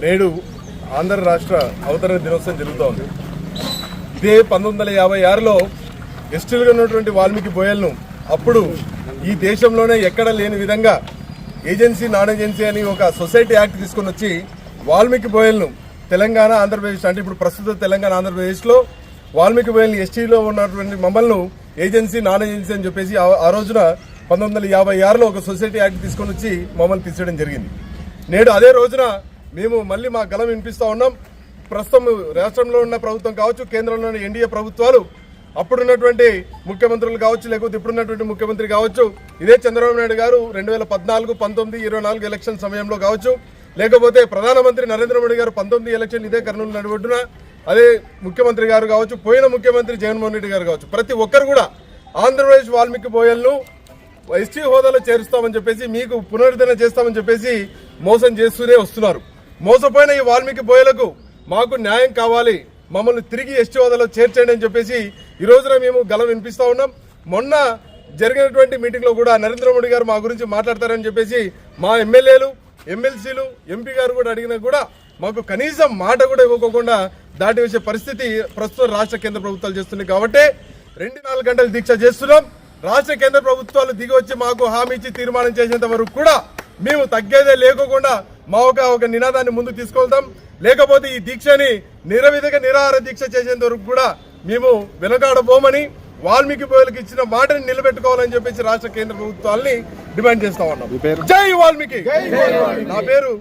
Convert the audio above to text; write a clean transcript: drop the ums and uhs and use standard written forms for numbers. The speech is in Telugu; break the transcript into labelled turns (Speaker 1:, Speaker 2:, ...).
Speaker 1: నేడు ఆంధ్ర రాష్ట్ర అవతరణ దినోత్సవం జరుగుతోంది. ఇదే 1956లో ఎస్టీలుగా ఉన్నటువంటి వాల్మీకి బోయల్ను అప్పుడు ఈ దేశంలోనే ఎక్కడ లేని విధంగా ఏజెన్సీ నాన్ ఏజెన్సీ అని ఒక సొసైటీ యాక్ట్ తీసుకొని వచ్చి వాల్మీకి బోయల్ను తెలంగాణ ఆంధ్రప్రదేశ్ అంటే ఇప్పుడు ప్రస్తుత తెలంగాణ ఆంధ్రప్రదేశ్లో వాల్మీకి బోయల్ని ఎస్టీలో ఉన్నటువంటి మమ్మల్ని ఏజెన్సీ నాన్ ఏజెన్సీ అని చెప్పేసి ఆ రోజున 1956లో ఒక సొసైటీ యాక్ట్ తీసుకొని వచ్చి మమ్మల్ని తీసేయడం జరిగింది. నేడు అదే రోజున మేము మళ్ళీ మా గలం వినిపిస్తూ ఉన్నాం. ప్రస్తుతం రాష్ట్రంలో ఉన్న ప్రభుత్వం కావచ్చు, కేంద్రంలో ఉన్న ఎన్డీఏ ప్రభుత్వాలు, అప్పుడున్నటువంటి ముఖ్యమంత్రులు కావచ్చు, లేకపోతే ఇప్పుడున్నటువంటి ముఖ్యమంత్రి కావచ్చు, ఇదే చంద్రబాబు నాయుడు గారు 2014, 19, 24 ఎలక్షన్ సమయంలో కావచ్చు, లేకపోతే ప్రధానమంత్రి నరేంద్ర మోడీ గారు 19 ఎలక్షన్ ఇదే కర్నూలు నడిబొడ్డున అదే ముఖ్యమంత్రి గారు కావచ్చు, పోయిన ముఖ్యమంత్రి జగన్మోహన్ రెడ్డి గారు కావచ్చు, ప్రతి ఒక్కరు కూడా ఆంధ్రప్రదేశ్ వాల్మీకి బోయల్ను ఎస్టీ హోదాలో చేరుస్తామని చెప్పేసి, మీకు పునరుద్ధరణ చేస్తామని చెప్పేసి మోసం చేస్తూనే వస్తున్నారు. మోసపోయిన ఈ వాల్మీకి బోయలకు మాకు న్యాయం కావాలి, మమ్మల్ని తిరిగి ఎస్టీ హోదాలో చేర్చండి అని చెప్పేసి ఈ రోజున మేము గలం వినిపిస్తూ ఉన్నాం. మొన్న జరిగినటువంటి మీటింగ్లో కూడా నరేంద్ర మోడీ గారు మా గురించి మాట్లాడతారని చెప్పేసి మా ఎమ్మెల్యేలు, ఎమ్మెల్సీలు, ఎంపీ గారు కూడా అడిగినా కూడా మాకు కనీసం మాట కూడా ఇవ్వకుండా దాటి వచ్చే పరిస్థితి ప్రస్తుతం రాష్ట్ర కేంద్ర ప్రభుత్వాలు చేస్తున్నాయి. కాబట్టి 24 గంటలు దీక్ష చేస్తున్నాం. రాష్ట్ర కేంద్ర ప్రభుత్వాలు దిగి వచ్చి మాకు హామీ ఇచ్చి తీర్మానం చేసేంత వరకు కూడా మేము తగ్గేదే లేకుండా మా ఒక నినాదాన్ని ముందుకు తీసుకెళ్తాం. లేకపోతే ఈ దీక్షని నిరవిధిగా నిరాహార దీక్ష చేసేంత వరకు కూడా మేము వెనకాడబోమని, వాల్మీకి బోయలకు ఇచ్చిన మాటని నిలబెట్టుకోవాలని చెప్పేసి రాష్ట్ర కేంద్ర ప్రభుత్వాలని డిమాండ్ చేస్తా ఉన్నాం. జై వాల్మీకి. నా పేరు